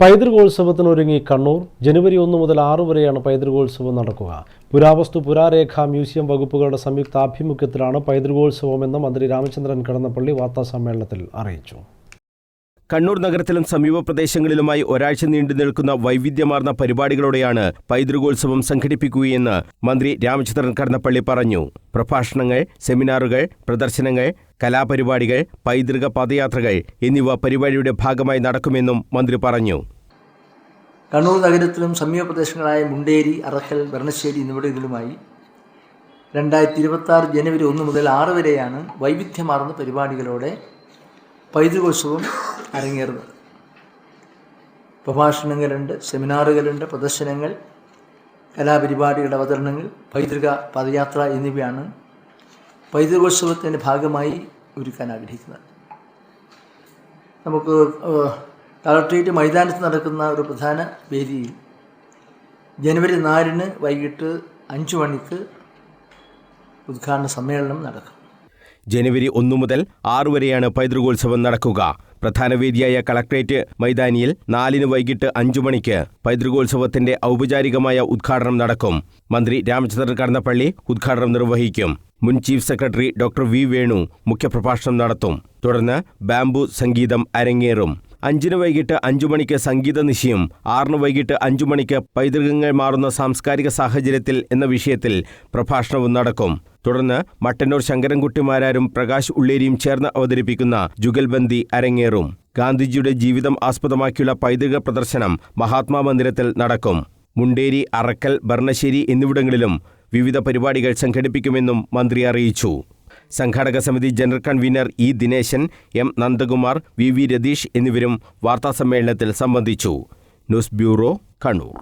പൈതൃകോത്സവത്തിനൊരുങ്ങി കണ്ണൂർ. ജനുവരി 1 മുതൽ 6 വരെയാണ് പൈതൃകോത്സവം നടക്കുക. പുരാവസ്തു പുരാരേഖ മ്യൂസിയം വകുപ്പുകളുടെ സംയുക്ത ആഭിമുഖ്യത്തിലാണ് പൈതൃകോത്സവമെന്ന് മന്ത്രി രാമചന്ദ്രൻ കടന്നപ്പള്ളി വാർത്താസമ്മേളനത്തിൽ അറിയിച്ചു. കണ്ണൂർ നഗരത്തിലും സമീപ പ്രദേശങ്ങളിലുമായി ഒരാഴ്ച നീണ്ടു നിൽക്കുന്ന വൈവിധ്യമാർന്ന പരിപാടികളോടെയാണ് പൈതൃകോത്സവം സംഘടിപ്പിക്കുകയെന്ന് മന്ത്രി രാമചന്ദ്രൻ കടന്നപ്പള്ളി പറഞ്ഞു. പ്രഭാഷണങ്ങൾ, സെമിനാറുകൾ, പ്രദർശനങ്ങൾ, കലാപരിപാടികൾ, പൈതൃക പദയാത്രകൾ എന്നിവ പരിപാടിയുടെ ഭാഗമായി നടക്കുമെന്നും മന്ത്രി പറഞ്ഞു. കണ്ണൂർ നഗരത്തിലും സമീപ പ്രദേശങ്ങളായ മുണ്ടേരി, അറക്കൽ, ബർണശ്ശേരി എന്നിവിടങ്ങളിലുമായി 2026 ജനുവരി 1 മുതൽ 6 വരെയാണ് വൈവിധ്യമാർന്ന പരിപാടികളോടെ പൈതൃകോത്സവം അരങ്ങേറുന്നത്. പ്രഭാഷണങ്ങളുണ്ട്, സെമിനാറുകളുണ്ട്, പ്രദർശനങ്ങൾ, കലാപരിപാടികളുടെ അവതരണങ്ങൾ, പൈതൃക പദയാത്ര എന്നിവയാണ് പൈതൃകോത്സവത്തിൻ്റെ ഭാഗമായി ഒരുക്കാൻ ആഗ്രഹിക്കുന്നത്. നമുക്ക് കളക്ട്രേറ്റ് മൈതാനത്ത് നടക്കുന്ന ഒരു പ്രധാന വേദിയിൽ ജനുവരി 4 വൈകിട്ട് 5 മണിക്ക് ഉദ്ഘാടന സമ്മേളനം നടക്കും. ജനുവരി 1 മുതൽ 6 വരെയാണ് പൈതൃകോത്സവം നടക്കുക. പ്രധാന വേദിയായ കളക്ട്രേറ്റ് മൈതാനിയിൽ 4 വൈകിട്ട് 5 മണിക്ക് പൈതൃകോത്സവത്തിന്റെ ഔപചാരികമായ ഉദ്ഘാടനം നടക്കും. മന്ത്രി രാമചന്ദ്രൻ കടന്നപ്പള്ളി ഉദ്ഘാടനം നിർവഹിക്കും. മുൻ chief secretary doctor V Venu മുഖ്യപ്രഭാഷണം നടത്തും. തുടർന്ന് ബാംബു സംഗീതം അരങ്ങേറും. 5 വൈകിട്ട് 5 മണിക്ക് സംഗീത നിശയും 6 വൈകിട്ട് 5 മണിക്ക് പൈതൃകങ്ങൾ മാറുന്ന സാംസ്കാരിക സാഹചര്യത്തിൽ എന്ന വിഷയത്തിൽ പ്രഭാഷണവും നടക്കും. തുടർന്ന് മട്ടന്നൂർ ശങ്കരൻകുട്ടിമാരാരും പ്രകാശ് ഉള്ളേരിയും ചേർന്ന് അവതരിപ്പിക്കുന്ന ജുഗൽബന്ദി അരങ്ങേറും. ഗാന്ധിജിയുടെ ജീവിതം ആസ്പദമാക്കിയുള്ള പൈതൃക പ്രദർശനം മഹാത്മാ മന്ദിരത്തിൽ നടക്കും. മുണ്ടേരി, അറക്കൽ, ബർണശ്ശേരി എന്നിവിടങ്ങളിലും വിവിധ പരിപാടികൾ സംഘടിപ്പിക്കുമെന്നും മന്ത്രി അറിയിച്ചു. സംഘാടക സമിതി general convener E Dineshan, M Nandakumar, V Ratheesh എന്നിവരും വാർത്താസമ്മേളനത്തിൽ സംബന്ധിച്ചു. News bureau, Kannur.